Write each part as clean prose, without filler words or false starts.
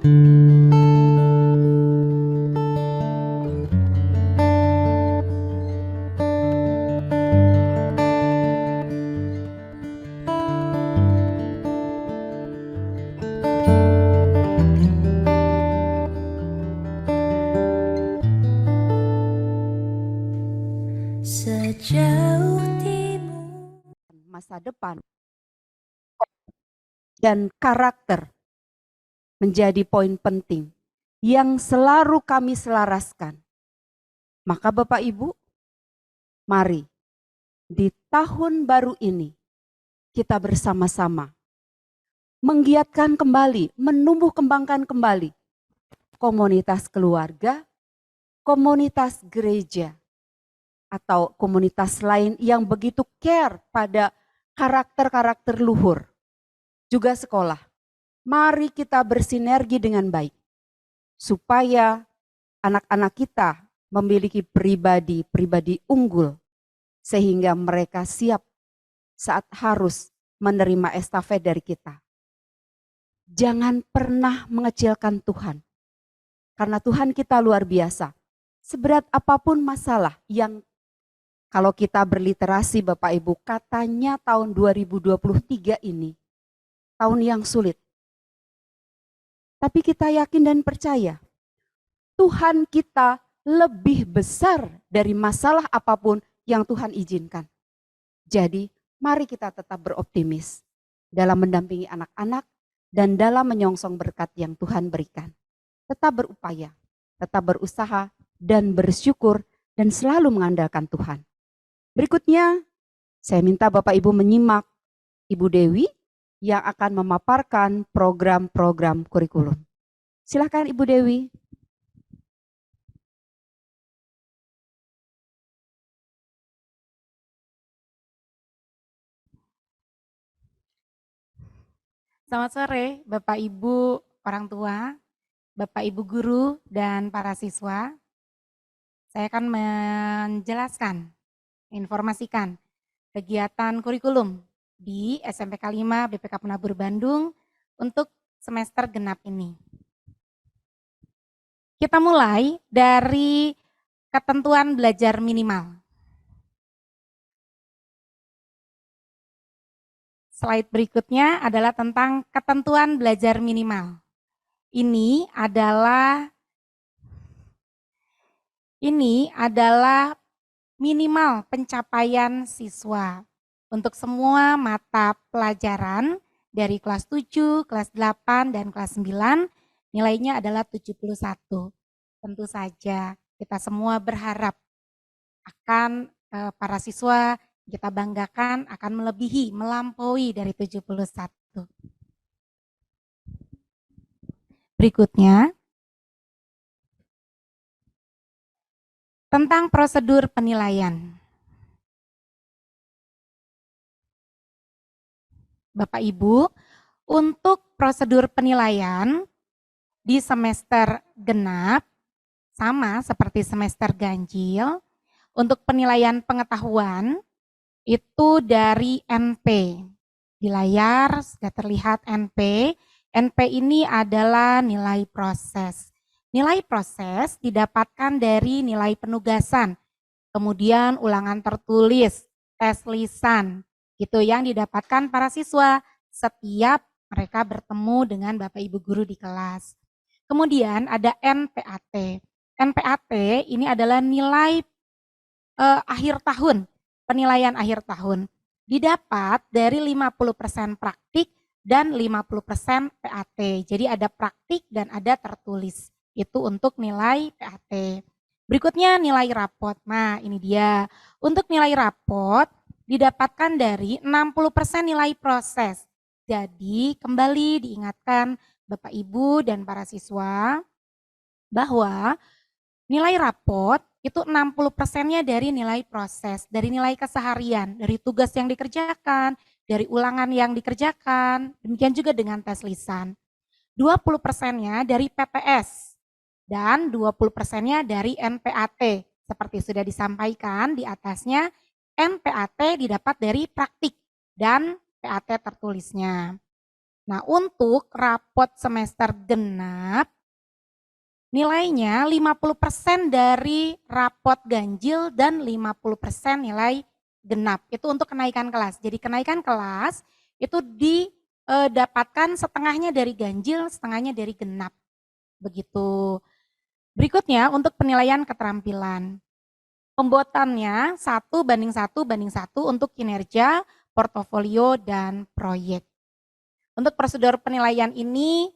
Sejauh timur masa depan dan karakter menjadi poin penting yang selalu kami selaraskan. Maka Bapak Ibu, mari di tahun baru ini kita bersama-sama menggiatkan kembali, menumbuh kembangkan kembali komunitas keluarga, komunitas gereja, atau komunitas lain yang begitu care pada karakter-karakter luhur. Juga sekolah. Mari kita bersinergi dengan baik supaya anak-anak kita memiliki pribadi-pribadi unggul sehingga mereka siap saat harus menerima estafet dari kita. Jangan pernah mengecilkan Tuhan. Karena Tuhan kita luar biasa. Seberat apapun masalah yang kalau kita berliterasi Bapak Ibu, katanya tahun 2023 ini tahun yang sulit. Tapi kita yakin dan percaya Tuhan kita lebih besar dari masalah apapun yang Tuhan izinkan. Jadi mari kita tetap beroptimis dalam mendampingi anak-anak dan dalam menyongsong berkat yang Tuhan berikan. Tetap berupaya, tetap berusaha dan bersyukur dan selalu mengandalkan Tuhan. Berikutnya saya minta Bapak Ibu menyimak Ibu Dewi yang akan memaparkan program-program kurikulum. Silakan Ibu Dewi. Selamat sore Bapak Ibu orang tua, Bapak Ibu guru dan para siswa. Saya akan menjelaskan, informasikan kegiatan kurikulum di SMPK 5 BPK Penabur Bandung untuk semester genap ini. Kita mulai dari ketentuan belajar minimal. Slide berikutnya adalah tentang ketentuan belajar minimal. Ini adalah minimal pencapaian siswa untuk semua mata pelajaran dari kelas 7, kelas 8, dan kelas 9, nilainya adalah 71. Tentu saja kita semua berharap akan para siswa kita banggakan akan melebihi, melampaui dari 71. Berikutnya, tentang prosedur penilaian. Bapak Ibu, untuk prosedur penilaian di semester genap, sama seperti semester ganjil, untuk penilaian pengetahuan, itu dari NP. Di layar sudah terlihat NP. NP ini adalah nilai proses. Nilai proses didapatkan dari nilai penugasan, kemudian ulangan tertulis, tes lisan, gitu yang didapatkan para siswa setiap mereka bertemu dengan Bapak Ibu guru di kelas. Kemudian ada NPAT. NPAT ini adalah nilai akhir tahun, penilaian akhir tahun. Didapat dari 50% praktik dan 50% PAT. Jadi ada praktik dan ada tertulis. Itu untuk nilai PAT. Berikutnya nilai rapot. Nah ini dia. Untuk nilai rapot didapatkan dari 60% nilai proses. Jadi kembali diingatkan Bapak Ibu dan para siswa bahwa nilai rapot itu 60%-nya dari nilai proses, dari nilai keseharian, dari tugas yang dikerjakan, dari ulangan yang dikerjakan, demikian juga dengan tes lisan. 20%-nya dari PTS dan 20%-nya dari NPAT. Seperti sudah disampaikan di atasnya, NPAT didapat dari praktik dan PAT tertulisnya. Nah, untuk rapot semester genap, nilainya 50% dari rapot ganjil dan 50% nilai genap. Itu untuk kenaikan kelas. Jadi kenaikan kelas itu didapatkan setengahnya dari ganjil, setengahnya dari genap. Begitu. Berikutnya untuk penilaian keterampilan. Pembuatannya 1:1:1 untuk kinerja, portofolio, dan proyek. Untuk prosedur penilaian ini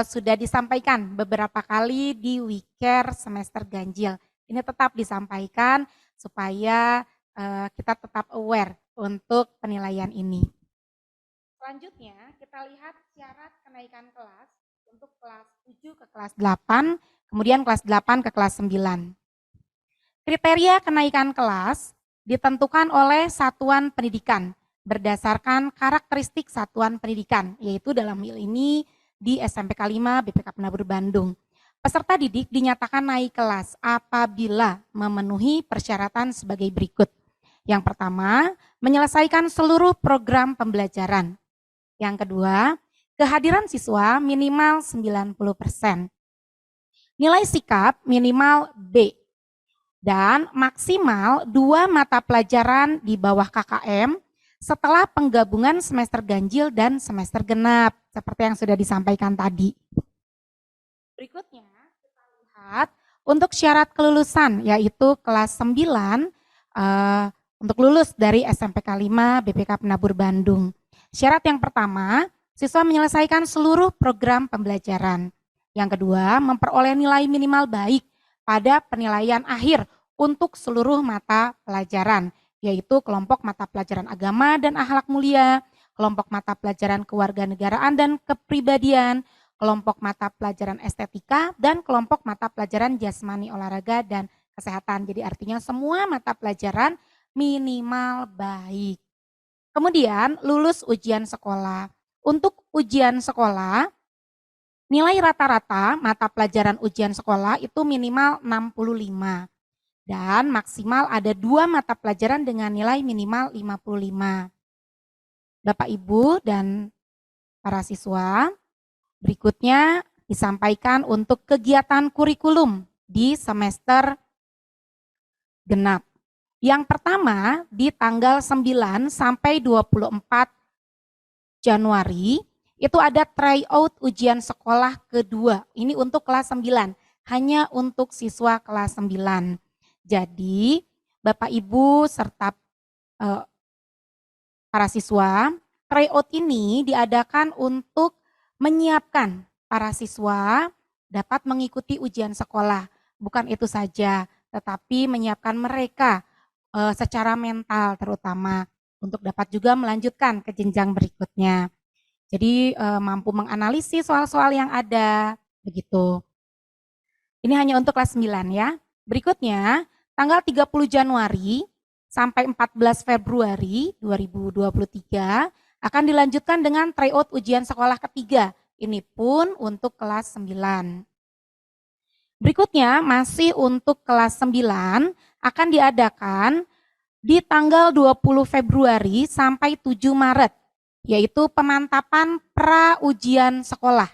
sudah disampaikan beberapa kali di Wiker semester ganjil. Ini tetap disampaikan supaya kita tetap aware untuk penilaian ini. Selanjutnya kita lihat syarat kenaikan kelas untuk kelas 7 ke kelas 8, kemudian kelas 8 ke kelas 9. Kriteria kenaikan kelas ditentukan oleh satuan pendidikan berdasarkan karakteristik satuan pendidikan, yaitu dalam hal ini di SMPK 5 BPK Penabur Bandung. Peserta didik dinyatakan naik kelas apabila memenuhi persyaratan sebagai berikut. Yang pertama, menyelesaikan seluruh program pembelajaran. Yang kedua, kehadiran siswa minimal 90%. Nilai sikap minimal B. Dan maksimal 2 mata pelajaran di bawah KKM setelah penggabungan semester ganjil dan semester genap, seperti yang sudah disampaikan tadi. Berikutnya kita lihat untuk syarat kelulusan, yaitu kelas 9 untuk lulus dari SMPK 5 BPK Penabur Bandung. Syarat yang pertama, siswa menyelesaikan seluruh program pembelajaran. Yang kedua, memperoleh nilai minimal baik pada penilaian akhir untuk seluruh mata pelajaran, yaitu kelompok mata pelajaran agama dan akhlak mulia, kelompok mata pelajaran kewarganegaraan dan kepribadian, kelompok mata pelajaran estetika, dan kelompok mata pelajaran jasmani, olahraga, dan kesehatan. Jadi artinya semua mata pelajaran minimal baik. Kemudian lulus ujian sekolah. Untuk ujian sekolah, nilai rata-rata mata pelajaran ujian sekolah itu minimal 65. Dan maksimal ada 2 mata pelajaran dengan nilai minimal 55. Bapak Ibu dan para siswa, berikutnya disampaikan untuk kegiatan kurikulum di semester genap. Yang pertama di tanggal 9 sampai 24 Januari itu ada tryout ujian sekolah kedua. Ini untuk kelas 9, hanya untuk siswa kelas 9. Jadi Bapak Ibu serta para siswa, tryout ini diadakan untuk menyiapkan para siswa dapat mengikuti ujian sekolah. Bukan itu saja, tetapi menyiapkan mereka secara mental terutama untuk dapat juga melanjutkan ke jenjang berikutnya. Jadi mampu menganalisis soal-soal yang ada, begitu. Ini hanya untuk kelas 9 ya. Berikutnya, tanggal 30 Januari sampai 14 Februari 2023 akan dilanjutkan dengan tryout ujian sekolah ketiga. Ini pun untuk kelas 9. Berikutnya masih untuk kelas 9 akan diadakan di tanggal 20 Februari sampai 7 Maret, yaitu pemantapan pra-ujian sekolah.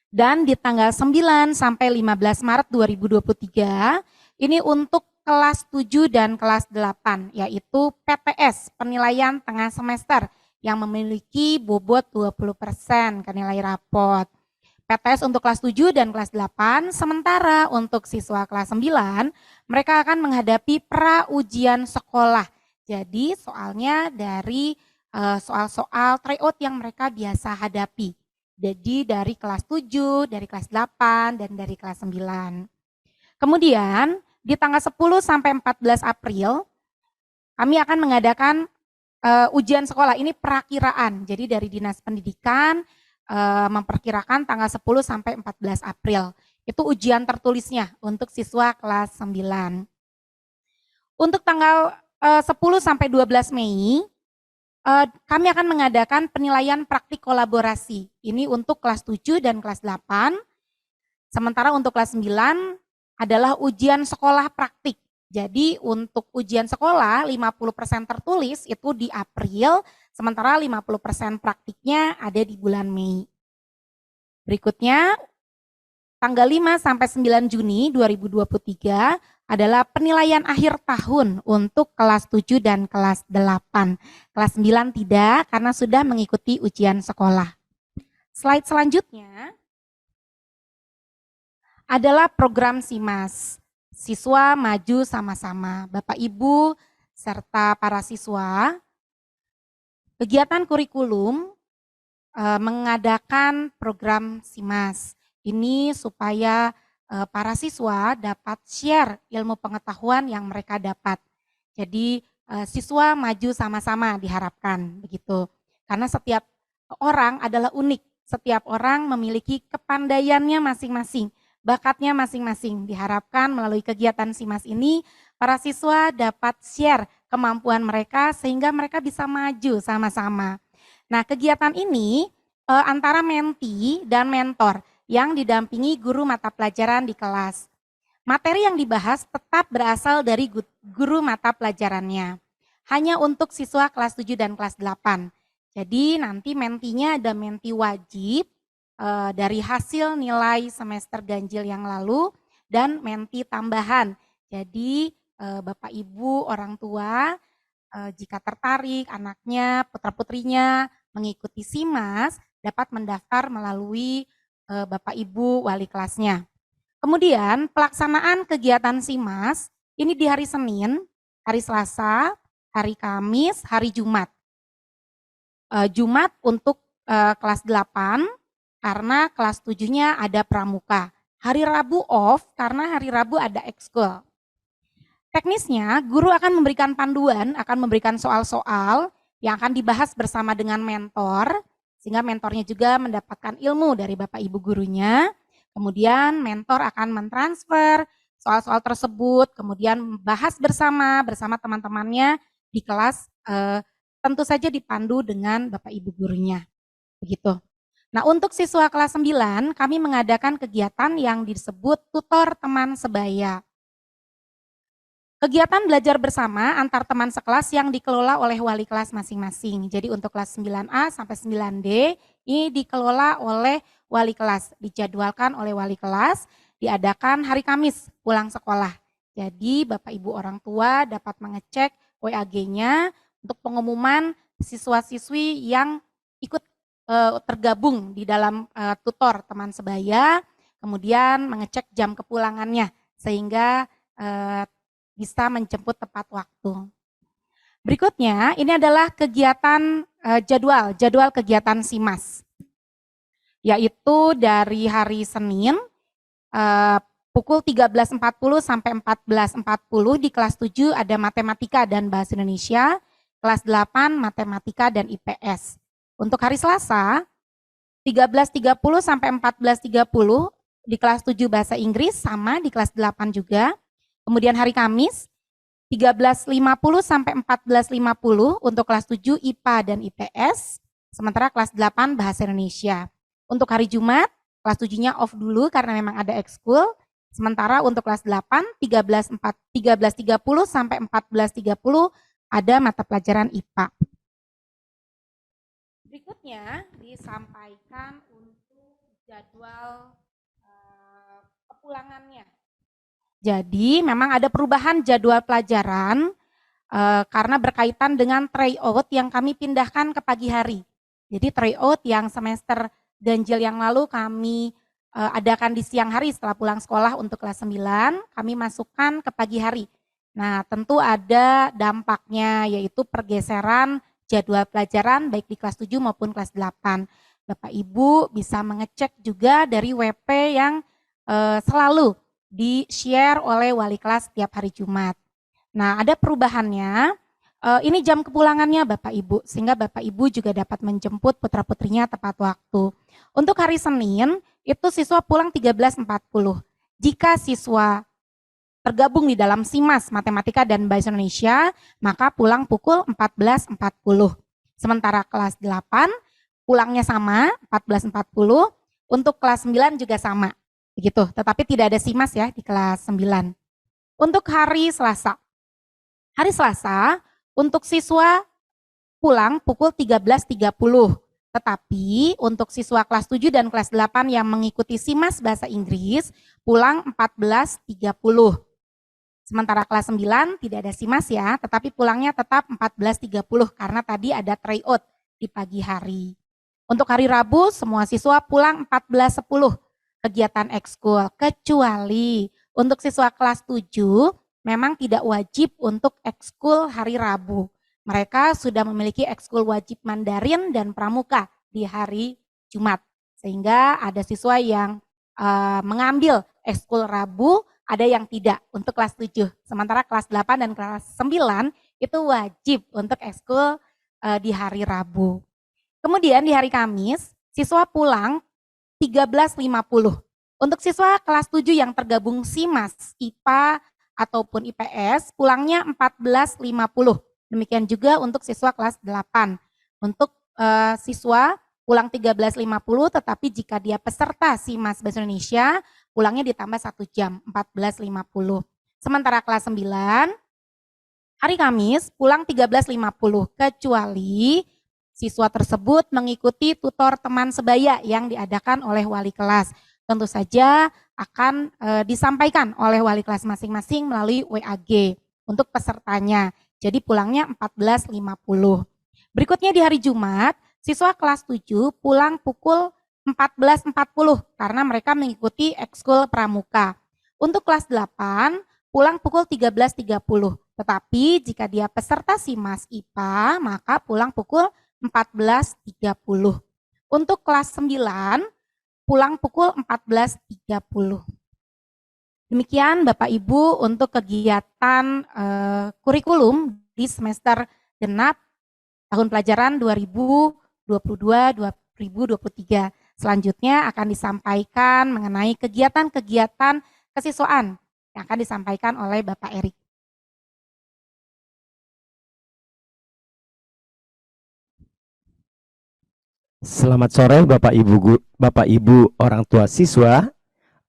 Dan di tanggal 9 sampai 15 Maret 2023, ini untuk kelas 7 dan kelas 8, yaitu PTS, penilaian tengah semester, yang memiliki bobot 20% ke nilai rapot. PTS untuk kelas 7 dan kelas 8, sementara untuk siswa kelas 9, mereka akan menghadapi pra-ujian sekolah. Jadi soalnya dari soal-soal tryout yang mereka biasa hadapi. Jadi dari kelas 7, dari kelas 8, dan dari kelas 9. Kemudian di tanggal 10 sampai 14 April, kami akan mengadakan ujian sekolah. Ini perakiraan, jadi dari Dinas Pendidikan memperkirakan tanggal 10 sampai 14 April. Itu ujian tertulisnya untuk siswa kelas 9. Untuk tanggal 10 sampai 12 Mei, kami akan mengadakan penilaian praktik kolaborasi. Ini untuk kelas 7 dan kelas 8. Sementara untuk kelas 9 adalah ujian sekolah praktik. Jadi untuk ujian sekolah 50% tertulis itu di April, sementara 50% praktiknya ada di bulan Mei. Berikutnya, tanggal 5 sampai 9 Juni 2023 adalah penilaian akhir tahun untuk kelas 7 dan kelas 8. Kelas 9 tidak karena sudah mengikuti ujian sekolah. Slide selanjutnya adalah program SIMAS. Siswa maju sama-sama. Bapak Ibu serta para siswa, kegiatan kurikulum mengadakan program SIMAS. Ini supaya para siswa dapat share ilmu pengetahuan yang mereka dapat. Jadi siswa maju sama-sama diharapkan begitu. Karena setiap orang adalah unik. Setiap orang memiliki kepandaiannya masing-masing. Bakatnya masing-masing. Diharapkan melalui kegiatan SIMAS ini para siswa dapat share kemampuan mereka sehingga mereka bisa maju sama-sama. Nah, kegiatan ini antara menti dan mentor yang didampingi guru mata pelajaran di kelas. Materi yang dibahas tetap berasal dari guru mata pelajarannya. Hanya untuk siswa kelas 7 dan kelas 8. Jadi nanti mentinya ada menti wajib dari hasil nilai semester ganjil yang lalu dan menti tambahan. Jadi Bapak Ibu orang tua jika tertarik anaknya, putra-putrinya mengikuti SIMAS dapat mendaftar melalui Bapak Ibu wali kelasnya. Kemudian pelaksanaan kegiatan SIMAS ini di hari Senin, hari Selasa, hari Kamis, hari Jumat. Jumat untuk kelas 8 karena kelas 7-nya ada pramuka. Hari Rabu off karena hari Rabu ada ekskul. Teknisnya, guru akan memberikan panduan, akan memberikan soal-soal yang akan dibahas bersama dengan mentor, sehingga mentornya juga mendapatkan ilmu dari Bapak Ibu gurunya. Kemudian mentor akan mentransfer soal-soal tersebut, kemudian membahas bersama teman-temannya di kelas, tentu saja dipandu dengan Bapak Ibu gurunya. Begitu. Nah, untuk siswa kelas 9, kami mengadakan kegiatan yang disebut tutor teman sebaya. Kegiatan belajar bersama antar teman sekelas yang dikelola oleh wali kelas masing-masing. Jadi untuk kelas 9A sampai 9D ini dikelola oleh wali kelas, dijadwalkan oleh wali kelas, diadakan hari Kamis pulang sekolah. Jadi Bapak Ibu orang tua dapat mengecek WAG-nya untuk pengumuman siswa-siswi yang ikut tergabung di dalam tutor teman sebaya, kemudian mengecek jam kepulangannya sehingga bisa menjemput tepat waktu. Berikutnya ini adalah kegiatan jadwal kegiatan SIMAS, yaitu dari hari Senin pukul 13.40 sampai 14.40 di kelas 7 ada matematika dan bahasa Indonesia, kelas 8 matematika dan IPS. Untuk hari Selasa 13.30 sampai 14.30 di kelas 7 bahasa Inggris sama di kelas 8 juga. Kemudian hari Kamis 13.50 sampai 14.50 untuk kelas 7 IPA dan IPS, sementara kelas 8 bahasa Indonesia. Untuk hari Jumat kelas 7-nya off dulu karena memang ada ekskul, sementara untuk kelas 8 13.30 sampai 14.30 ada mata pelajaran IPA. Berikutnya disampaikan untuk jadwal kepulangannya. Jadi memang ada perubahan jadwal pelajaran karena berkaitan dengan tryout yang kami pindahkan ke pagi hari. Jadi tryout yang semester ganjil yang lalu kami adakan di siang hari setelah pulang sekolah untuk kelas 9, kami masukkan ke pagi hari. Nah tentu ada dampaknya yaitu pergeseran jadwal pelajaran baik di kelas 7 maupun kelas 8. Bapak Ibu bisa mengecek juga dari WP yang selalu di-share oleh wali kelas setiap hari Jumat. Nah ada perubahannya, ini jam kepulangannya Bapak Ibu, sehingga Bapak Ibu juga dapat menjemput putra-putrinya tepat waktu. Untuk hari Senin, itu siswa pulang 13.40. Jika siswa tergabung di dalam SIMAS Matematika dan Bahasa Indonesia, maka pulang pukul 14.40. Sementara kelas 8 pulangnya sama 14.40, untuk kelas 9 juga sama. Begitu, tetapi tidak ada SIMAS ya di kelas 9. Untuk hari Selasa. Hari Selasa untuk siswa pulang pukul 13.30. Tetapi untuk siswa kelas 7 dan kelas 8 yang mengikuti SIMAS Bahasa Inggris pulang 14.30. Sementara kelas 9 tidak ada SIMAS ya, tetapi pulangnya tetap 14.30 karena tadi ada tryout di pagi hari. Untuk hari Rabu semua siswa pulang 14.10 kegiatan ekskul, kecuali untuk siswa kelas 7 memang tidak wajib untuk ekskul hari Rabu. Mereka sudah memiliki ekskul wajib Mandarin dan Pramuka di hari Jumat. Sehingga ada siswa yang mengambil ekskul Rabu, ada yang tidak untuk kelas 7. Sementara kelas 8 dan kelas 9 itu wajib untuk ekskul di hari Rabu. Kemudian di hari Kamis, siswa pulang 13.50. Untuk siswa kelas 7 yang tergabung SIMAS, IPA ataupun IPS, pulangnya 14.50. Demikian juga untuk siswa kelas 8. Untuk siswa pulang 13.50, tetapi jika dia peserta SIMAS Bahasa Indonesia, pulangnya ditambah 1 jam, 14.50. Sementara kelas 9, hari Kamis pulang 13.50, kecuali siswa tersebut mengikuti tutor teman sebaya yang diadakan oleh wali kelas. Tentu saja akan disampaikan oleh wali kelas masing-masing melalui WAG untuk pesertanya. Jadi pulangnya 14.50. Berikutnya di hari Jumat, siswa kelas 7 pulang pukul 14.40 karena mereka mengikuti ekskul pramuka. Untuk kelas 8 pulang pukul 13.30. Tetapi jika dia peserta SIMAS IPA, maka pulang pukul 14.30. Untuk kelas 9 pulang pukul 14.30. Demikian Bapak Ibu untuk kegiatan kurikulum di semester genap tahun pelajaran 2022-2023. Selanjutnya akan disampaikan mengenai kegiatan-kegiatan kesiswaan yang akan disampaikan oleh Bapak Erik. Selamat sore Bapak Ibu orang tua siswa,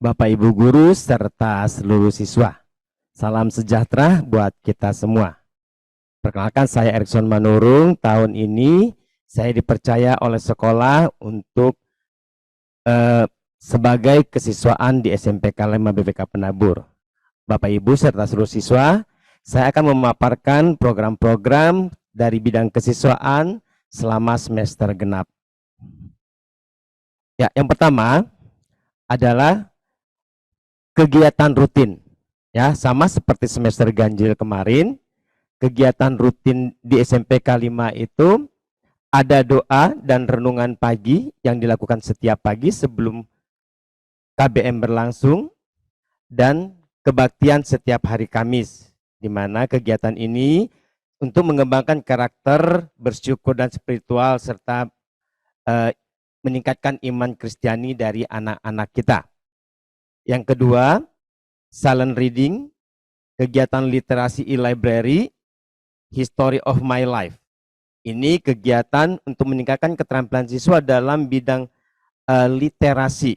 Bapak Ibu guru serta seluruh siswa. Salam sejahtera buat kita semua. Perkenalkan saya Erikson Manurung. Tahun ini saya dipercaya oleh sekolah untuk sebagai kesiswaan di SMPK 5 BPK Penabur. Bapak Ibu serta seluruh siswa, saya akan memaparkan program-program dari bidang kesiswaan selama semester genap. Ya, yang pertama adalah kegiatan rutin. Ya, sama seperti semester ganjil kemarin, kegiatan rutin di SMPK 5 itu ada doa dan renungan pagi yang dilakukan setiap pagi sebelum KBM berlangsung dan kebaktian setiap hari Kamis, di mana kegiatan ini untuk mengembangkan karakter, bersyukur dan spiritual serta meningkatkan iman Kristiani dari anak-anak kita. Yang kedua, silent reading, kegiatan literasi e-library, history of my life. Ini kegiatan untuk meningkatkan keterampilan siswa dalam bidang literasi,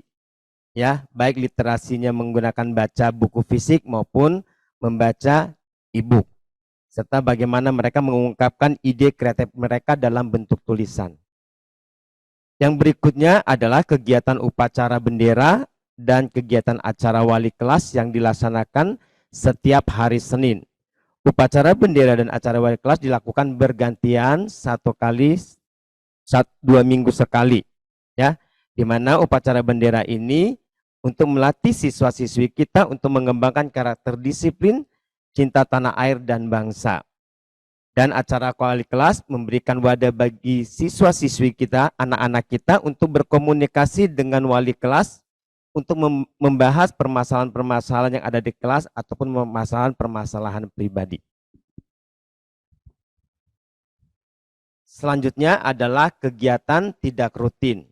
ya, baik literasinya menggunakan baca buku fisik maupun membaca e-book, serta bagaimana mereka mengungkapkan ide kreatif mereka dalam bentuk tulisan. Yang berikutnya adalah kegiatan upacara bendera dan kegiatan acara wali kelas yang dilaksanakan setiap hari Senin. Upacara bendera dan acara wali kelas dilakukan bergantian 2 minggu sekali, ya, di mana upacara bendera ini untuk melatih siswa-siswi kita untuk mengembangkan karakter disiplin, cinta tanah air dan bangsa. Dan acara wali kelas memberikan wadah bagi siswa-siswi kita, anak-anak kita untuk berkomunikasi dengan wali kelas untuk membahas permasalahan-permasalahan yang ada di kelas ataupun permasalahan pribadi. Selanjutnya adalah kegiatan tidak rutin.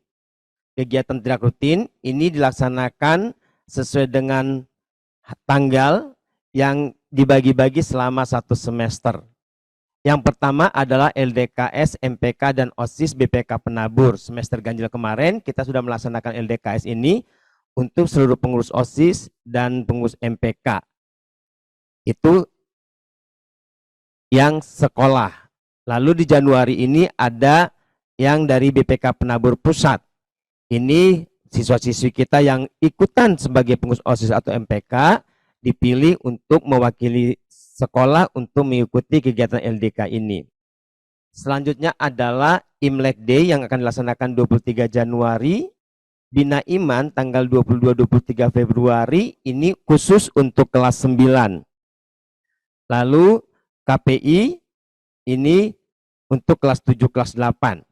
Kegiatan tidak rutin ini dilaksanakan sesuai dengan tanggal yang dibagi-bagi selama 1 semester. Yang pertama adalah LDKS, MPK, dan OSIS BPK Penabur. Semester ganjil kemarin kita sudah melaksanakan LDKS ini untuk seluruh pengurus OSIS dan pengurus MPK. Itu yang sekolah. Lalu di Januari ini ada yang dari BPK Penabur Pusat. Ini siswa-siswi kita yang ikutan sebagai pengurus OSIS atau MPK dipilih untuk mewakili sekolah untuk mengikuti kegiatan LDK ini. Selanjutnya adalah Imlek Day yang akan dilaksanakan 23 Januari. Bina Iman tanggal 22-23 Februari ini khusus untuk kelas 9. Lalu KPI ini untuk kelas 7, kelas 8.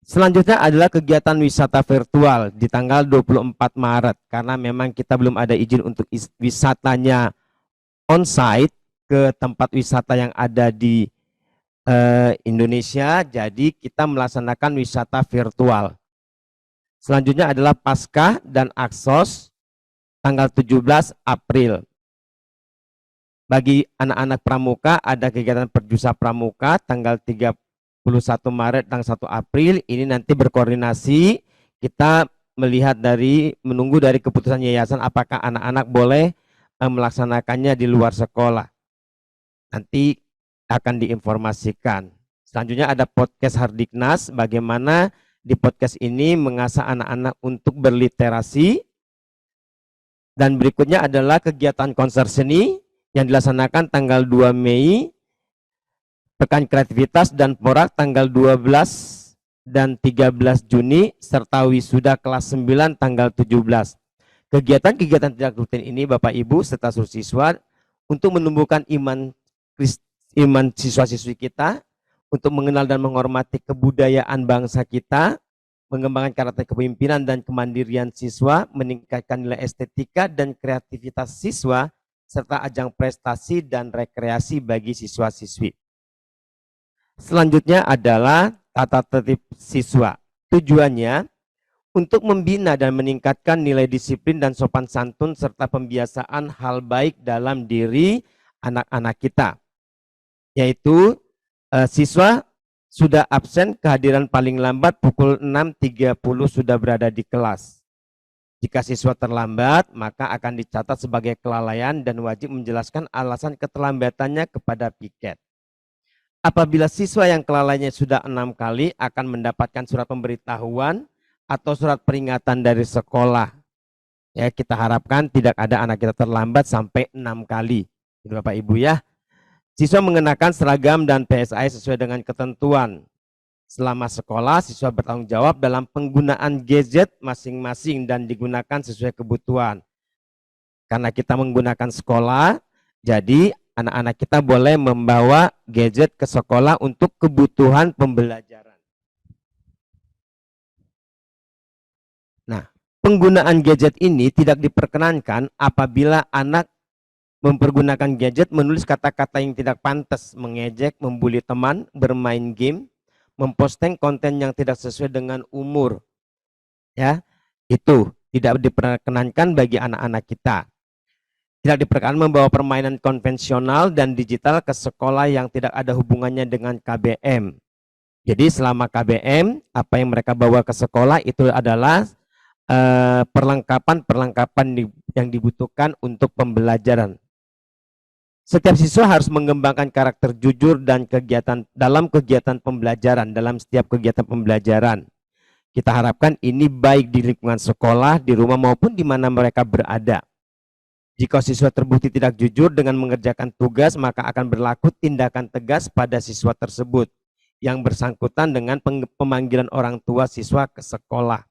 Selanjutnya adalah kegiatan wisata virtual di tanggal 24 Maret. Karena memang kita belum ada izin untuk wisatanya on-site ke tempat wisata yang ada di Indonesia. Jadi kita melaksanakan wisata virtual. Selanjutnya adalah Paskah dan Aksos tanggal 17 April. Bagi anak-anak pramuka ada kegiatan Perjusa Pramuka tanggal 31 Maret dan 1 April. Ini nanti berkoordinasi, kita menunggu dari keputusan yayasan apakah anak-anak boleh melaksanakannya di luar sekolah. Nanti akan diinformasikan. Selanjutnya ada podcast Hardiknas, bagaimana di podcast ini mengasah anak-anak untuk berliterasi. Dan berikutnya adalah kegiatan konser seni yang dilaksanakan tanggal 2 Mei, Pekan Kreativitas dan Porak tanggal 12 dan 13 Juni, serta wisuda kelas 9 tanggal 17. Kegiatan-kegiatan tidak rutin ini Bapak Ibu serta seluruh siswa untuk menumbuhkan iman siswa-siswi kita, untuk mengenal dan menghormati kebudayaan bangsa kita, mengembangkan karakter kepemimpinan dan kemandirian siswa, meningkatkan nilai estetika dan kreativitas siswa, serta ajang prestasi dan rekreasi bagi siswa-siswi. Selanjutnya adalah tata tertib siswa. Tujuannya untuk membina dan meningkatkan nilai disiplin dan sopan santun serta pembiasaan hal baik dalam diri anak-anak kita. Yaitu siswa sudah absen, kehadiran paling lambat pukul 6.30 sudah berada di kelas. Jika siswa terlambat, maka akan dicatat sebagai kelalaian dan wajib menjelaskan alasan keterlambatannya kepada piket. Apabila siswa yang kelalaiannya sudah 6 kali akan mendapatkan surat pemberitahuan atau surat peringatan dari sekolah. Ya, kita harapkan tidak ada anak kita terlambat sampai 6 kali. Ini Bapak Ibu ya. Siswa mengenakan seragam dan PSI sesuai dengan ketentuan. Selama sekolah, siswa bertanggung jawab dalam penggunaan gadget masing-masing dan digunakan sesuai kebutuhan. Karena kita menggunakan sekolah, jadi anak-anak kita boleh membawa gadget ke sekolah untuk kebutuhan pembelajaran. Nah, penggunaan gadget ini tidak diperkenankan apabila anak mempergunakan gadget menulis kata-kata yang tidak pantas, mengejek, membuli teman, bermain game, memposting konten yang tidak sesuai dengan umur. Ya, itu tidak diperkenankan bagi anak-anak kita. Tidak diperkenankan membawa permainan konvensional dan digital ke sekolah yang tidak ada hubungannya dengan KBM. Jadi selama KBM, apa yang mereka bawa ke sekolah itu adalah perlengkapan yang dibutuhkan untuk pembelajaran. Setiap siswa harus mengembangkan karakter jujur dan dalam kegiatan pembelajaran, dalam setiap kegiatan pembelajaran. Kita harapkan ini baik di lingkungan sekolah, di rumah maupun di mana mereka berada. Jika siswa terbukti tidak jujur dengan mengerjakan tugas, maka akan berlaku tindakan tegas pada siswa tersebut yang bersangkutan dengan pemanggilan orang tua siswa ke sekolah.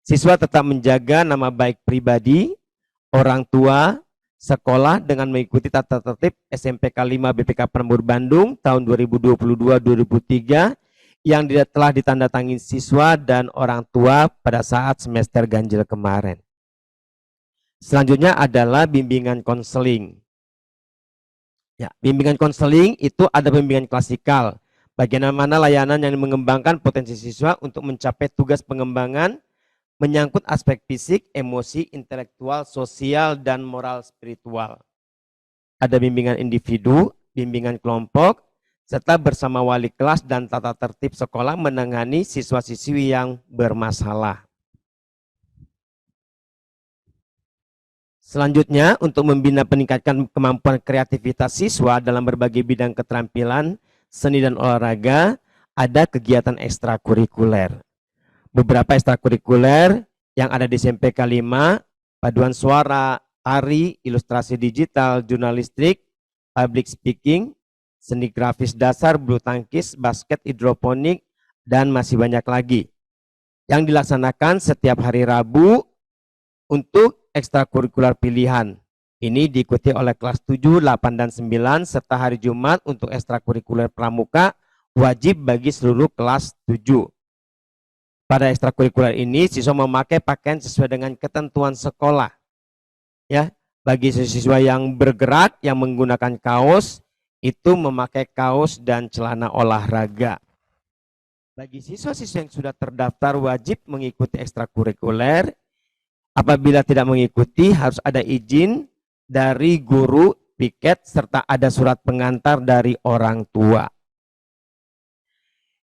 Siswa tetap menjaga nama baik pribadi, orang tua, sekolah dengan mengikuti tata tertib SMPK 5 BPK Penabur Bandung tahun 2022-2023 yang telah ditandatangani siswa dan orang tua pada saat semester ganjil kemarin. Selanjutnya adalah bimbingan konseling. Ya, bimbingan konseling itu ada bimbingan klasikal, bagaimana layanan yang mengembangkan potensi siswa untuk mencapai tugas pengembangan menyangkut aspek fisik, emosi, intelektual, sosial, dan moral spiritual. Ada bimbingan individu, bimbingan kelompok, serta bersama wali kelas dan tata tertib sekolah menangani siswa-siswi yang bermasalah. Selanjutnya, untuk membina peningkatkan kemampuan kreativitas siswa dalam berbagai bidang keterampilan, seni dan olahraga, ada kegiatan ekstrakurikuler. Beberapa ekstrakurikuler yang ada di SMPK 5, paduan suara, tari, ilustrasi digital, jurnalistik, public speaking, seni grafis dasar, bulu tangkis, basket, hidroponik, dan masih banyak lagi. Yang dilaksanakan setiap hari Rabu untuk ekstrakurikuler pilihan. Ini diikuti oleh kelas 7, 8, dan 9, serta hari Jumat untuk ekstrakurikuler pramuka wajib bagi seluruh kelas 7. Pada ekstrakurikuler ini, siswa memakai pakaian sesuai dengan ketentuan sekolah. Ya, bagi siswa yang bergerak, yang menggunakan kaos, itu memakai kaos dan celana olahraga. Bagi siswa-siswa yang sudah terdaftar wajib mengikuti ekstrakurikuler. Apabila tidak mengikuti, harus ada izin dari guru, piket, serta ada surat pengantar dari orang tua.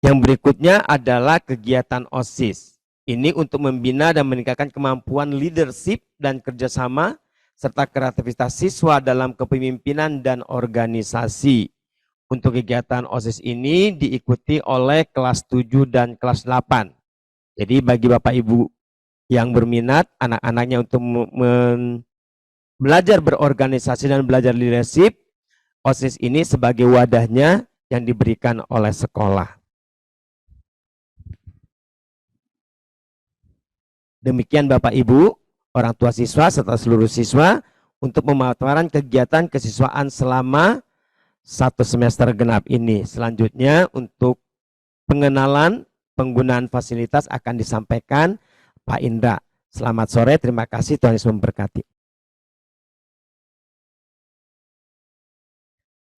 Yang berikutnya adalah kegiatan OSIS. Ini untuk membina dan meningkatkan kemampuan leadership dan kerjasama, serta kreativitas siswa dalam kepemimpinan dan organisasi. Untuk kegiatan OSIS ini diikuti oleh kelas 7 dan kelas 8. Jadi bagi Bapak Ibu yang berminat, anak-anaknya untuk belajar berorganisasi dan belajar leadership, OSIS ini sebagai wadahnya yang diberikan oleh sekolah. Demikian Bapak Ibu, orang tua siswa serta seluruh siswa untuk pemaparan kegiatan kesiswaan selama 1 semester genap ini. Selanjutnya untuk pengenalan penggunaan fasilitas akan disampaikan Pak Indra. Selamat sore, terima kasih, Tuhan Yesus memberkati.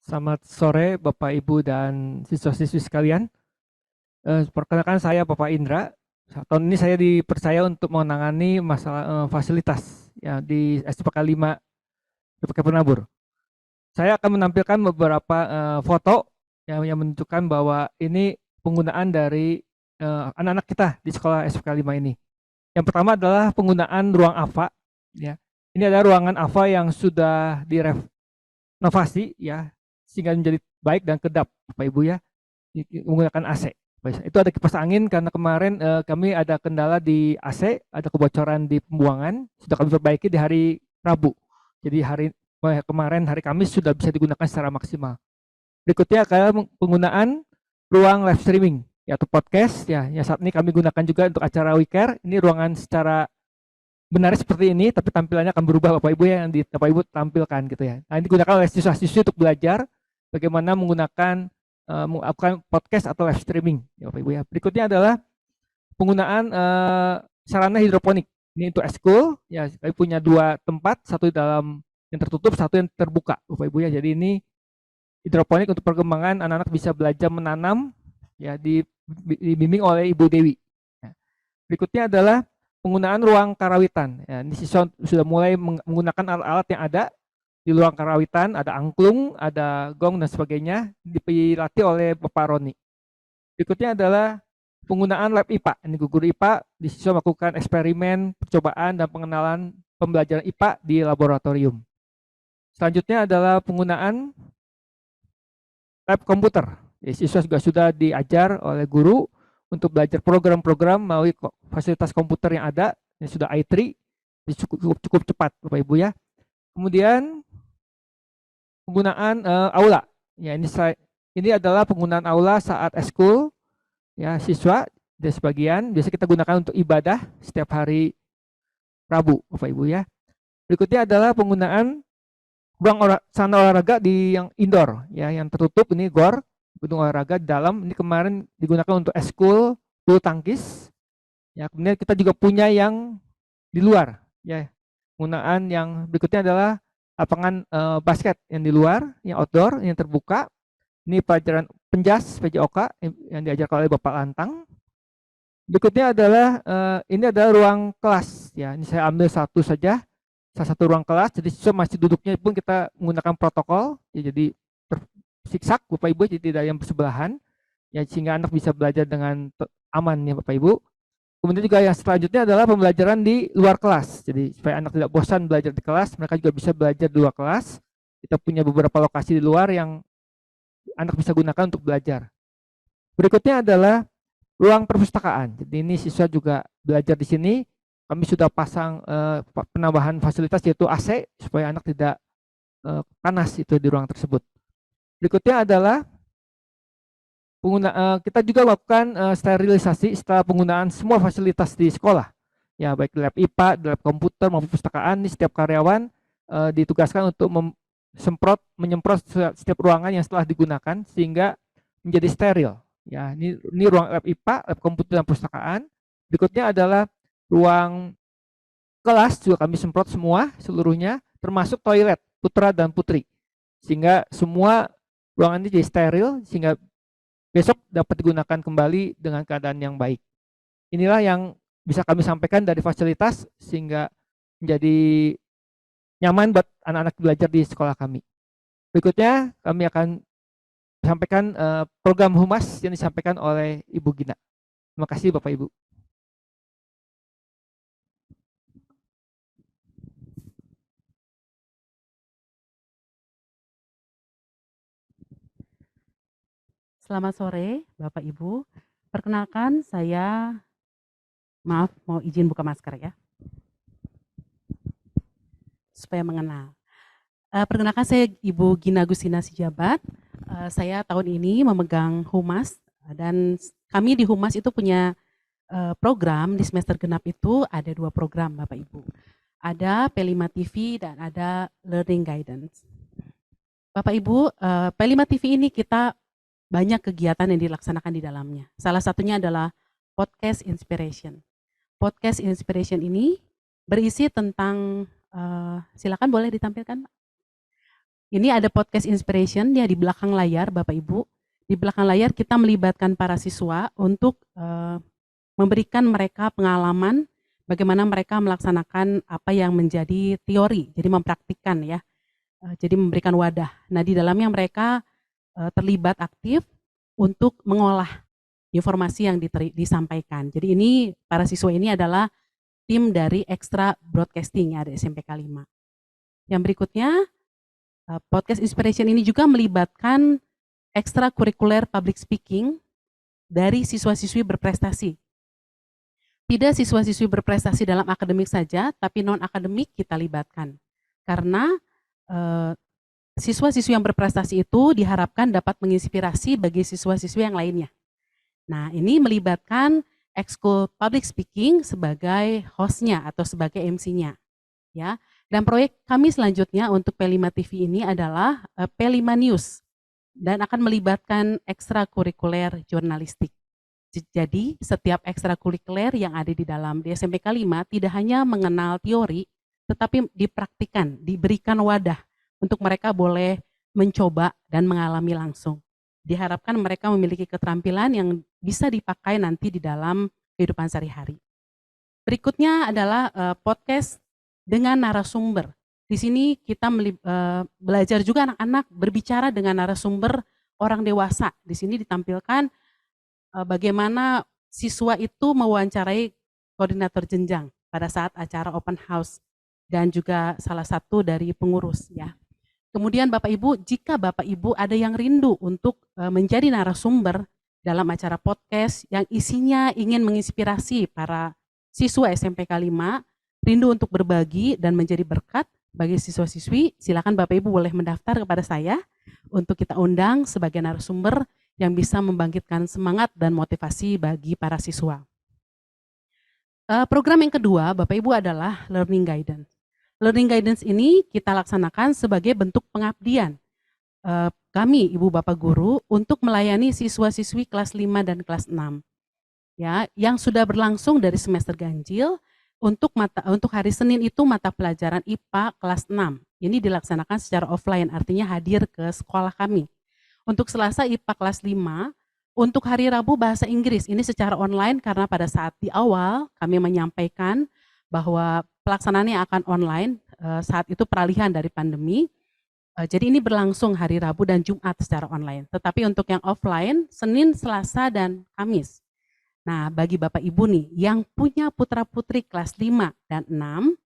Selamat sore Bapak Ibu dan siswa-siswi sekalian. Perkenalkan saya Bapak Indra. Tahun ini saya dipercaya untuk menangani masalah fasilitas ya di SPK 5 SPK Penabur. Saya akan menampilkan beberapa foto yang menunjukkan bahwa ini penggunaan dari anak-anak kita di sekolah SPK 5 ini. Yang pertama adalah penggunaan ruang AFA. Ya. Ini adalah ruangan AFA yang sudah direnovasi ya, sehingga menjadi baik dan kedap, Bapak Ibu ya, menggunakan AC. Itu ada kipas angin karena kemarin kami ada kendala di AC, ada kebocoran di pembuangan, sudah kami perbaiki di hari Rabu. Jadi kemarin hari Kamis sudah bisa digunakan secara maksimal. Berikutnya adalah penggunaan ruang live streaming, yaitu podcast ya, yang saat ini kami gunakan juga untuk acara WeCare. Ini ruangan secara benar seperti ini, tapi tampilannya akan berubah Bapak Ibu ya, yang Bapak Ibu tampilkan gitu ya. Nah, ini digunakan oleh siswa-siswi untuk belajar bagaimana menggunakan melakukan podcast atau live streaming ya Bapak Ibu ya. Berikutnya adalah penggunaan sarana hidroponik. Ini untuk eskul ya, kami punya 2 tempat, satu di dalam yang tertutup, satu yang terbuka Bapak Ibu ya. Jadi ini hidroponik untuk perkembangan anak-anak bisa belajar menanam ya, dibimbing oleh Ibu Dewi. Ya. Berikutnya adalah penggunaan ruang karawitan. Ya, ini siswa sudah mulai menggunakan alat-alat yang ada di ruang karawitan, ada angklung, ada gong dan sebagainya, dilatih oleh Bapak Roni. Berikutnya adalah penggunaan lab IPA. Ini guru IPA, di siswa melakukan eksperimen, percobaan dan pengenalan pembelajaran IPA di laboratorium. Selanjutnya adalah penggunaan lab komputer. Siswa juga sudah diajar oleh guru untuk belajar program-program melalui fasilitas komputer yang ada, yang sudah i3, cukup cepat Bapak Ibu ya. Kemudian penggunaan aula. Ya, ini adalah penggunaan aula saat eskul ya, siswa dan sebagian biasa kita gunakan untuk ibadah setiap hari Rabu Bapak Ibu ya. Berikutnya adalah penggunaan ruang sana olahraga di yang indoor ya, yang tertutup. Ini GOR, gedung olahraga di dalam. Ini kemarin digunakan untuk eskul bulu tangkis ya. Kemudian kita juga punya yang di luar ya. Penggunaan yang berikutnya adalah lapangan basket yang di luar, yang outdoor, yang terbuka. Ini pelajaran penjas PJOK yang diajarkan oleh Bapak Lantang. Berikutnya adalah ini adalah ruang kelas ya. Ini saya ambil satu saja, salah satu ruang kelas. Jadi siswa masih duduknya pun kita menggunakan protokol ya, jadi tersiksak Bapak Ibu, jadi tidak yang bersebelahan ya, sehingga anak bisa belajar dengan aman ya Bapak Ibu. Kemudian juga yang selanjutnya adalah pembelajaran di luar kelas. Jadi supaya anak tidak bosan belajar di kelas, mereka juga bisa belajar di luar kelas. Kita punya beberapa lokasi di luar yang anak bisa gunakan untuk belajar. Berikutnya adalah ruang perpustakaan. Jadi ini siswa juga belajar di sini. Kami sudah pasang penambahan fasilitas yaitu AC supaya anak tidak panas itu di ruang tersebut. Berikutnya adalah kita juga lakukan sterilisasi setelah penggunaan semua fasilitas di sekolah. Ya, baik lab IPA, lab komputer maupun perpustakaan, ini setiap karyawan ditugaskan untuk menyemprot setiap ruangan yang setelah digunakan sehingga menjadi steril. Ya, ini ruang lab IPA, lab komputer dan perpustakaan. Berikutnya adalah ruang kelas juga kami semprot semua seluruhnya, termasuk toilet putra dan putri. Sehingga semua ruangan ini jadi steril sehingga besok dapat digunakan kembali dengan keadaan yang baik. Inilah yang bisa kami sampaikan dari fasilitas sehingga menjadi nyaman buat anak-anak belajar di sekolah kami. Berikutnya kami akan sampaikan program humas yang disampaikan oleh Ibu Gina. Terima kasih Bapak Ibu. Selamat sore Bapak Ibu. Perkenalkan saya, maaf mau izin buka masker ya. Supaya mengenal. Perkenalkan saya Ibu Gina Gustina Sijabat. Saya tahun ini memegang Humas dan kami di Humas itu punya program di semester genap itu ada 2 program Bapak Ibu. Ada P5 TV dan ada Learning Guidance. Bapak Ibu, P5 TV ini kita banyak kegiatan yang dilaksanakan di dalamnya. Salah satunya adalah Podcast Inspiration. Podcast Inspiration ini berisi tentang, silakan boleh ditampilkan Pak. Ini ada Podcast Inspiration ya di belakang layar Bapak Ibu. Di belakang layar kita melibatkan para siswa untuk memberikan mereka pengalaman bagaimana mereka melaksanakan apa yang menjadi teori, jadi mempraktikkan ya. Jadi memberikan wadah. Nah di dalamnya mereka terlibat aktif untuk mengolah informasi yang disampaikan. Jadi ini para siswa ini adalah tim dari Extra Broadcasting ya, ada SMPK 5. Yang berikutnya Podcast Inspiration ini juga melibatkan ekstrakurikuler public speaking dari siswa-siswi berprestasi. Tidak siswa-siswi berprestasi dalam akademik saja, tapi non-akademik kita libatkan. Karena siswa-siswi yang berprestasi itu diharapkan dapat menginspirasi bagi siswa-siswi yang lainnya. Nah, ini melibatkan Ekskul Public Speaking sebagai hostnya atau sebagai MC-nya. Ya. Dan proyek kami selanjutnya untuk P5 TV ini adalah P5 News dan akan melibatkan ekstrakurikuler jurnalistik. Jadi, setiap ekstrakurikuler yang ada di dalam di SMPK 5 tidak hanya mengenal teori, tetapi dipraktikkan, diberikan wadah untuk mereka boleh mencoba dan mengalami langsung. Diharapkan mereka memiliki keterampilan yang bisa dipakai nanti di dalam kehidupan sehari-hari. Berikutnya adalah podcast dengan narasumber. Di sini kita belajar juga anak-anak berbicara dengan narasumber orang dewasa. Di sini ditampilkan bagaimana siswa itu mewawancarai koordinator jenjang pada saat acara open house dan juga salah satu dari pengurus ya. Kemudian Bapak Ibu, jika Bapak Ibu ada yang rindu untuk menjadi narasumber dalam acara podcast yang isinya ingin menginspirasi para siswa SMPK 5, rindu untuk berbagi dan menjadi berkat bagi siswa-siswi, silakan Bapak Ibu boleh mendaftar kepada saya untuk kita undang sebagai narasumber yang bisa membangkitkan semangat dan motivasi bagi para siswa. Program yang kedua Bapak Ibu adalah Learning Guidance. Learning Guidance ini kita laksanakan sebagai bentuk pengabdian kami Ibu Bapak Guru untuk melayani siswa-siswi kelas 5 dan kelas 6. Ya, yang sudah berlangsung dari semester ganjil untuk hari Senin itu mata pelajaran IPA kelas 6. Ini dilaksanakan secara offline, artinya hadir ke sekolah kami. Untuk Selasa IPA kelas 5, untuk hari Rabu bahasa Inggris ini secara online karena pada saat di awal kami menyampaikan bahwa pelaksanaannya akan online saat itu peralihan dari pandemi. Jadi ini berlangsung hari Rabu dan Jumat secara online. Tetapi untuk yang offline, Senin, Selasa, dan Kamis. Nah, bagi Bapak Ibu nih yang punya putra-putri kelas 5 dan 6,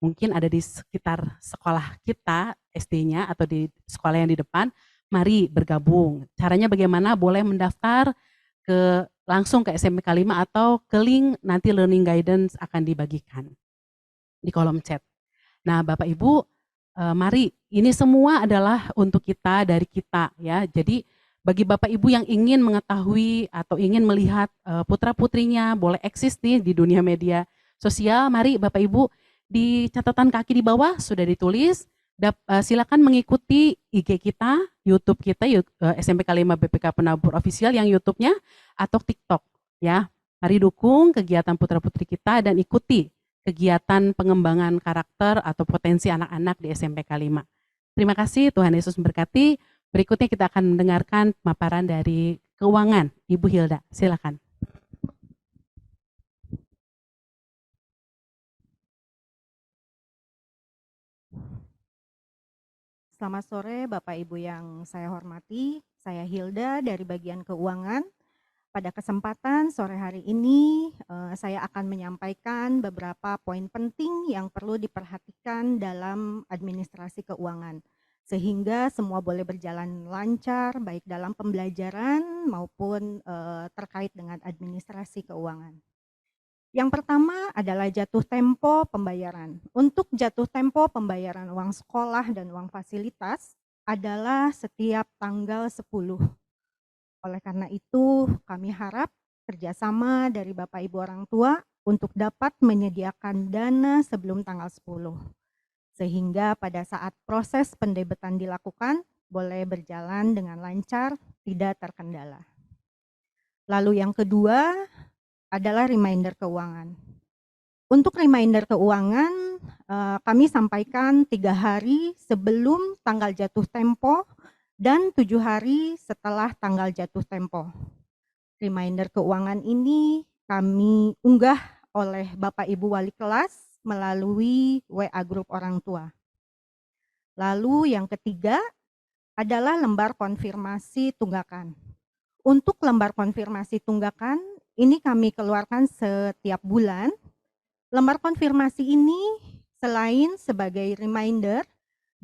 mungkin ada di sekitar sekolah kita, SD-nya atau di sekolah yang di depan, mari bergabung. Caranya bagaimana? Boleh mendaftar langsung ke SMPK 5 atau ke link nanti learning guidance akan dibagikan di kolom chat. Nah, Bapak Ibu, mari, ini semua adalah untuk kita, dari kita ya. Jadi bagi Bapak Ibu yang ingin mengetahui atau ingin melihat putra-putrinya boleh eksis nih di dunia media sosial, mari Bapak Ibu, di catatan kaki di bawah sudah ditulis, silakan mengikuti IG kita, YouTube kita, SMPK 5 BPK Penabur Official yang YouTube-nya atau TikTok ya. Mari dukung kegiatan putra-putri kita dan ikuti kegiatan pengembangan karakter atau potensi anak-anak di SMPK 5. Terima kasih, Tuhan Yesus memberkati. Berikutnya kita akan mendengarkan pemaparan dari keuangan, Ibu Hilda. Silakan. Selamat sore Bapak Ibu yang saya hormati, saya Hilda dari bagian keuangan. Pada kesempatan sore hari ini saya akan menyampaikan beberapa poin penting yang perlu diperhatikan dalam administrasi keuangan, sehingga semua boleh berjalan lancar baik dalam pembelajaran maupun terkait dengan administrasi keuangan. Yang pertama adalah jatuh tempo pembayaran. Untuk jatuh tempo pembayaran uang sekolah dan uang fasilitas adalah setiap tanggal 10. Oleh karena itu, kami harap kerjasama dari Bapak Ibu orang tua untuk dapat menyediakan dana sebelum tanggal 10. Sehingga pada saat proses pendebetan dilakukan, boleh berjalan dengan lancar, tidak terkendala. Lalu yang kedua adalah reminder keuangan. Untuk reminder keuangan, kami sampaikan 3 hari sebelum tanggal jatuh tempo dan 7 hari setelah tanggal jatuh tempo. Reminder keuangan ini kami unggah oleh Bapak Ibu wali kelas melalui WA grup orang tua. Lalu yang ketiga adalah lembar konfirmasi tunggakan. Untuk lembar konfirmasi tunggakan ini kami keluarkan setiap bulan. Lembar konfirmasi ini selain sebagai reminder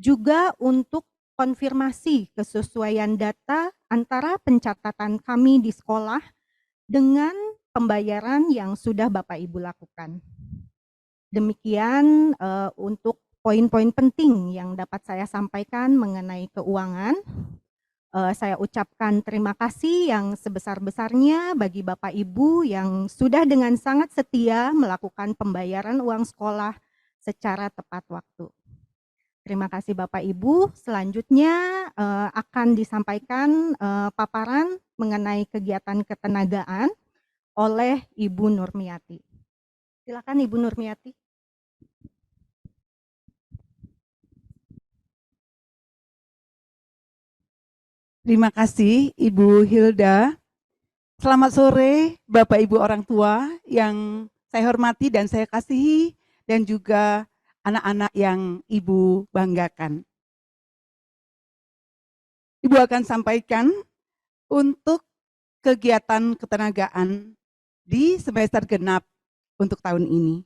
juga untuk konfirmasi kesesuaian data antara pencatatan kami di sekolah dengan pembayaran yang sudah Bapak Ibu lakukan. Demikian untuk poin-poin penting yang dapat saya sampaikan mengenai keuangan. Saya ucapkan terima kasih yang sebesar-besarnya bagi Bapak Ibu yang sudah dengan sangat setia melakukan pembayaran uang sekolah secara tepat waktu. Terima kasih Bapak Ibu. Selanjutnya akan disampaikan paparan mengenai kegiatan ketenagaan oleh Ibu Nurmiati. Silakan Ibu Nurmiati. Terima kasih Ibu Hilda. Selamat sore Bapak Ibu orang tua yang saya hormati dan saya kasihi, dan juga anak-anak yang Ibu banggakan. Ibu akan sampaikan untuk kegiatan ketenagaan di semester genap untuk tahun ini.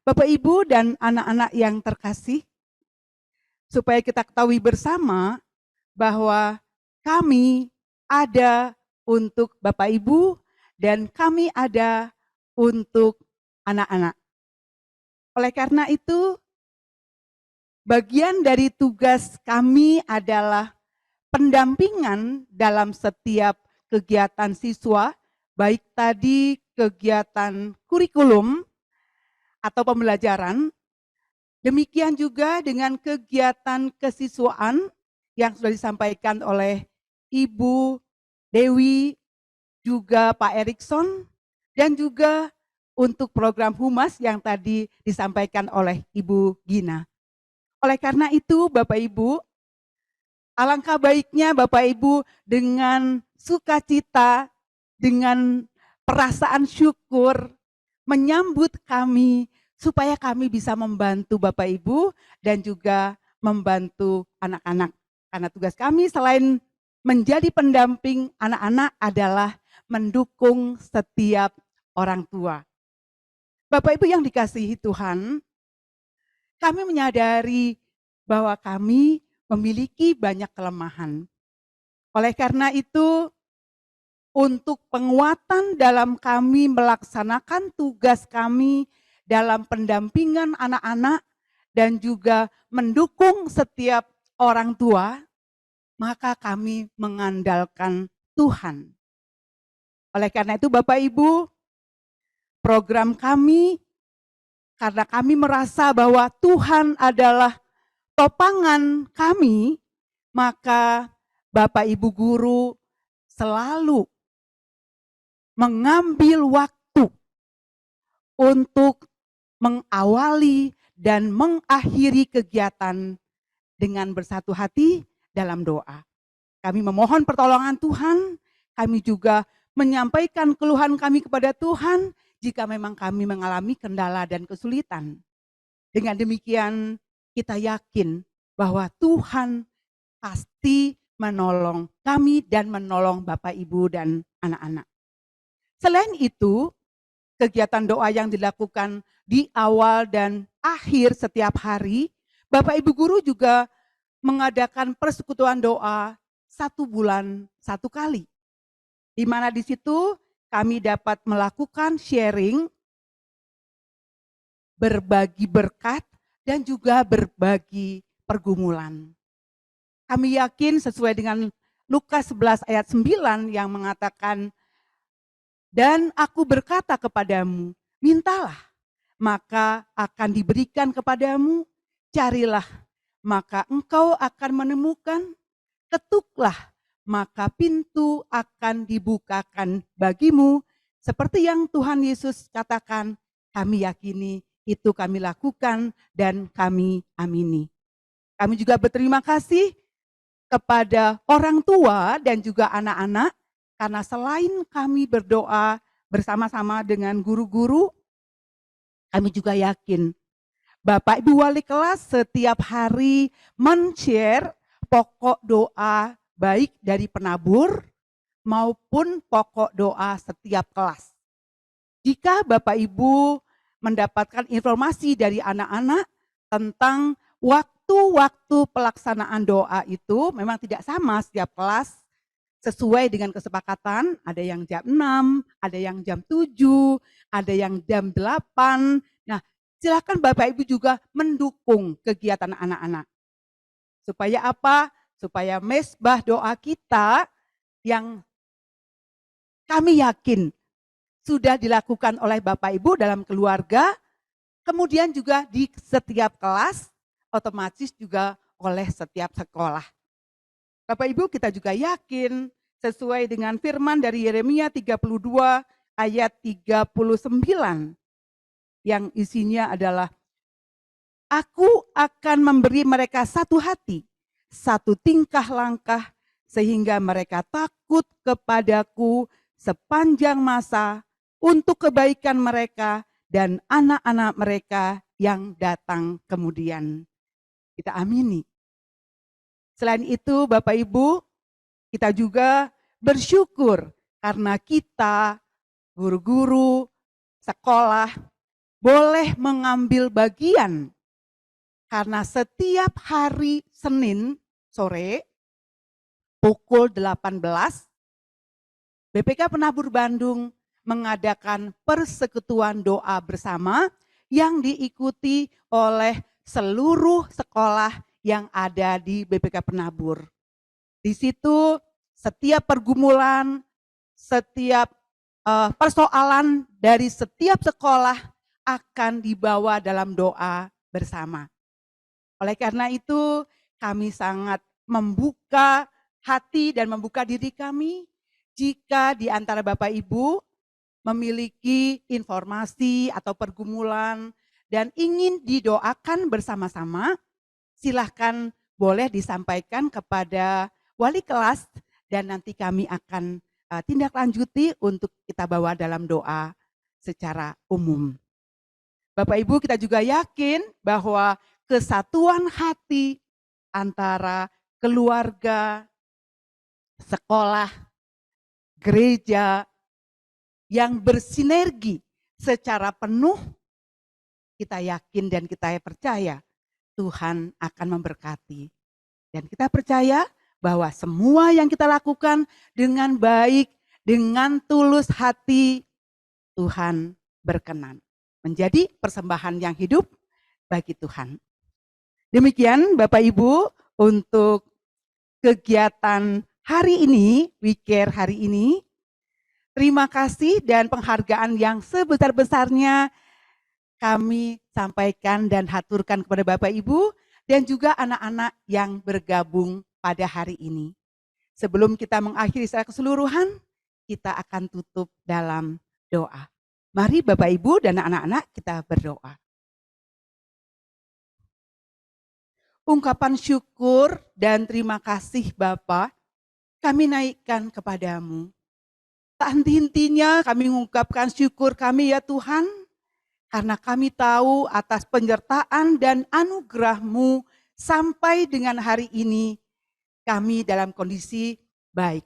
Bapak Ibu dan anak-anak yang terkasih, supaya kita ketahui bersama bahwa kami ada untuk Bapak Ibu dan kami ada untuk anak-anak. Oleh karena itu, bagian dari tugas kami adalah pendampingan dalam setiap kegiatan siswa, baik tadi kegiatan kurikulum atau pembelajaran, demikian juga dengan kegiatan kesiswaan yang sudah disampaikan oleh Ibu Dewi, juga Pak Erikson, dan juga untuk program humas yang tadi disampaikan oleh Ibu Gina. Oleh karena itu Bapak Ibu, alangkah baiknya Bapak Ibu dengan sukacita, dengan perasaan syukur menyambut kami supaya kami bisa membantu Bapak Ibu dan juga membantu anak-anak. Karena tugas kami selain menjadi pendamping anak-anak adalah mendukung setiap orang tua. Bapak Ibu yang dikasihi Tuhan, kami menyadari bahwa kami memiliki banyak kelemahan. Oleh karena itu, untuk penguatan dalam kami melaksanakan tugas kami dalam pendampingan anak-anak dan juga mendukung setiap orang tua, maka kami mengandalkan Tuhan. Oleh karena itu Bapak Ibu, program kami, karena kami merasa bahwa Tuhan adalah topangan kami, maka Bapak Ibu guru selalu mengambil waktu untuk mengawali dan mengakhiri kegiatan dengan bersatu hati dalam doa. Kami memohon pertolongan Tuhan, kami juga menyampaikan keluhan kami kepada Tuhan jika memang kami mengalami kendala dan kesulitan. Dengan demikian kita yakin bahwa Tuhan pasti menolong kami dan menolong Bapak Ibu dan anak-anak. Selain itu, kegiatan doa yang dilakukan di awal dan akhir setiap hari, Bapak Ibu guru juga mengadakan persekutuan doa 1 bulan 1 kali. Di mana di situ kami dapat melakukan sharing, berbagi berkat, dan juga berbagi pergumulan. Kami yakin sesuai dengan Lukas 11 ayat 9 yang mengatakan, dan aku berkata kepadamu, mintalah, maka akan diberikan kepadamu, carilah, maka engkau akan menemukan, ketuklah, maka pintu akan dibukakan bagimu. Seperti yang Tuhan Yesus katakan, kami yakini, itu kami lakukan dan kami amini. Kami juga berterima kasih kepada orang tua dan juga anak-anak, karena selain kami berdoa bersama-sama dengan guru-guru, kami juga yakin Bapak Ibu Wali kelas setiap hari men-share pokok doa baik dari penabur maupun pokok doa setiap kelas. Jika Bapak Ibu mendapatkan informasi dari anak-anak tentang waktu-waktu pelaksanaan doa itu memang tidak sama setiap kelas, sesuai dengan kesepakatan, ada yang jam 6, ada yang jam 7, ada yang jam 8. Nah, silakan Bapak Ibu juga mendukung kegiatan anak-anak. Supaya apa? Supaya mesbah doa kita yang kami yakin sudah dilakukan oleh Bapak Ibu dalam keluarga, kemudian juga di setiap kelas, otomatis juga oleh setiap sekolah. Bapak Ibu kita juga yakin sesuai dengan firman dari Yeremia 32 ayat 39 yang isinya adalah, aku akan memberi mereka satu hati, satu tingkah langkah sehingga mereka takut kepadaku sepanjang masa untuk kebaikan mereka dan anak-anak mereka yang datang kemudian. Kita amini. Selain itu Bapak Ibu, kita juga bersyukur karena kita guru-guru sekolah boleh mengambil bagian. Karena setiap hari Senin sore pukul 18, BPK Penabur Bandung mengadakan persekutuan doa bersama yang diikuti oleh seluruh sekolah yang ada di BPK Penabur. Di situ setiap pergumulan, setiap persoalan dari setiap sekolah akan dibawa dalam doa bersama. Oleh karena itu kami sangat membuka hati dan membuka diri kami jika di antara Bapak Ibu memiliki informasi atau pergumulan dan ingin didoakan bersama-sama, silahkan boleh disampaikan kepada wali kelas dan nanti kami akan tindak lanjuti untuk kita bawa dalam doa secara umum. Bapak Ibu kita juga yakin bahwa kesatuan hati antara keluarga, sekolah, gereja, yang bersinergi secara penuh, kita yakin dan kita percaya Tuhan akan memberkati. Dan kita percaya bahwa semua yang kita lakukan dengan baik, dengan tulus hati, Tuhan berkenan. Menjadi persembahan yang hidup bagi Tuhan. Demikian Bapak Ibu untuk kegiatan hari ini, WeCare hari ini. Terima kasih dan penghargaan yang sebesar-besarnya kami sampaikan dan haturkan kepada Bapak Ibu dan juga anak-anak yang bergabung pada hari ini. Sebelum kita mengakhiri secara keseluruhan, kita akan tutup dalam doa. Mari Bapak Ibu dan anak-anak kita berdoa. Ungkapan syukur dan terima kasih Bapa, kami naikkan kepadamu. Tak henti-hentinya kami mengungkapkan syukur kami ya Tuhan, karena kami tahu atas penyertaan dan anugerah-Mu sampai dengan hari ini kami dalam kondisi baik.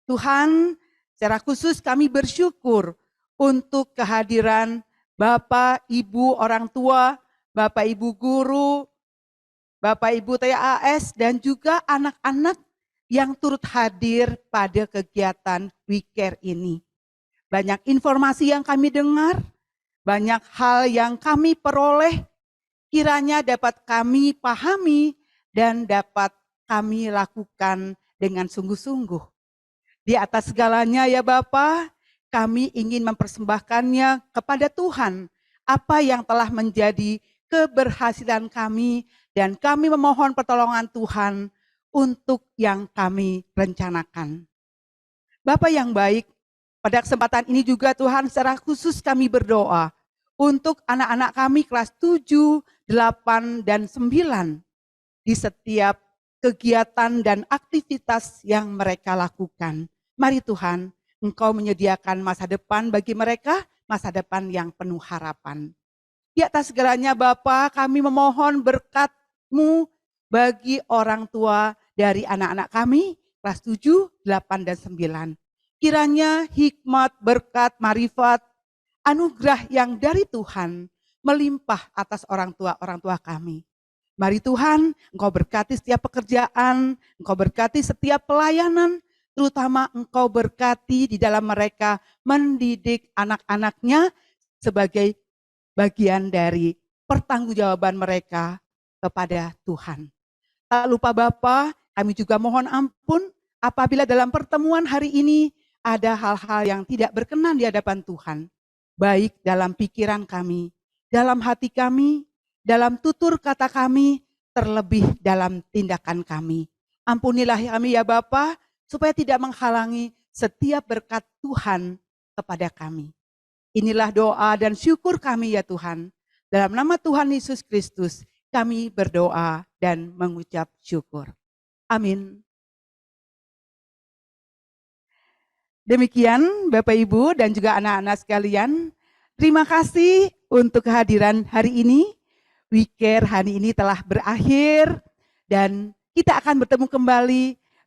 Tuhan, secara khusus kami bersyukur untuk kehadiran Bapak, Ibu, orang tua, Bapak, Ibu guru, Bapak, Ibu TAS, dan juga anak-anak yang turut hadir pada kegiatan WeCare ini. Banyak informasi yang kami dengar, banyak hal yang kami peroleh, kiranya dapat kami pahami dan dapat kami lakukan dengan sungguh-sungguh. Di atas segalanya ya Bapa, kami ingin mempersembahkannya kepada Tuhan, apa yang telah menjadi keberhasilan kami, dan kami memohon pertolongan Tuhan untuk yang kami rencanakan. Bapak yang baik, pada kesempatan ini juga Tuhan secara khusus kami berdoa untuk anak-anak kami kelas 7, 8, dan 9 di setiap kegiatan dan aktivitas yang mereka lakukan. Mari Tuhan, Engkau menyediakan masa depan bagi mereka, masa depan yang penuh harapan. Di atas segalanya Bapa, kami memohon berkat-Mu bagi orang tua dari anak-anak kami, kelas 7, 8, dan 9. Kiranya hikmat, berkat, marifat, anugerah yang dari Tuhan melimpah atas orang tua kami. Mari Tuhan, Engkau berkati setiap pekerjaan, Engkau berkati setiap pelayanan, terutama Engkau berkati di dalam mereka mendidik anak-anaknya sebagai bagian dari pertanggungjawaban mereka kepada Tuhan. Tak lupa Bapa, kami juga mohon ampun apabila dalam pertemuan hari ini ada hal-hal yang tidak berkenan di hadapan Tuhan. Baik dalam pikiran kami, dalam hati kami, dalam tutur kata kami, terlebih dalam tindakan kami. Ampunilah kami ya Bapa, supaya tidak menghalangi setiap berkat Tuhan kepada kami. Inilah doa dan syukur kami ya Tuhan. Dalam nama Tuhan Yesus Kristus, kami berdoa dan mengucap syukur. Amin. Demikian Bapak Ibu dan juga anak-anak sekalian, terima kasih untuk kehadiran hari ini. WeCare hari ini telah berakhir dan kita akan bertemu kembali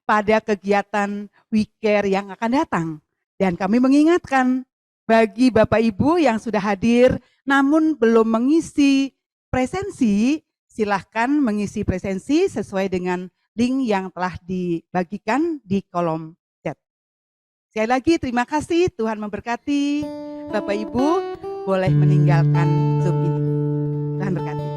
pada kegiatan WeCare yang akan datang. Dan kami mengingatkan bagi Bapak Ibu yang sudah hadir namun belum mengisi presensi, silahkan mengisi presensi sesuai dengan link yang telah dibagikan di kolom chat. Sekali lagi terima kasih, Tuhan memberkati. Bapak Ibu boleh meninggalkan Zoom ini. Tuhan berkati.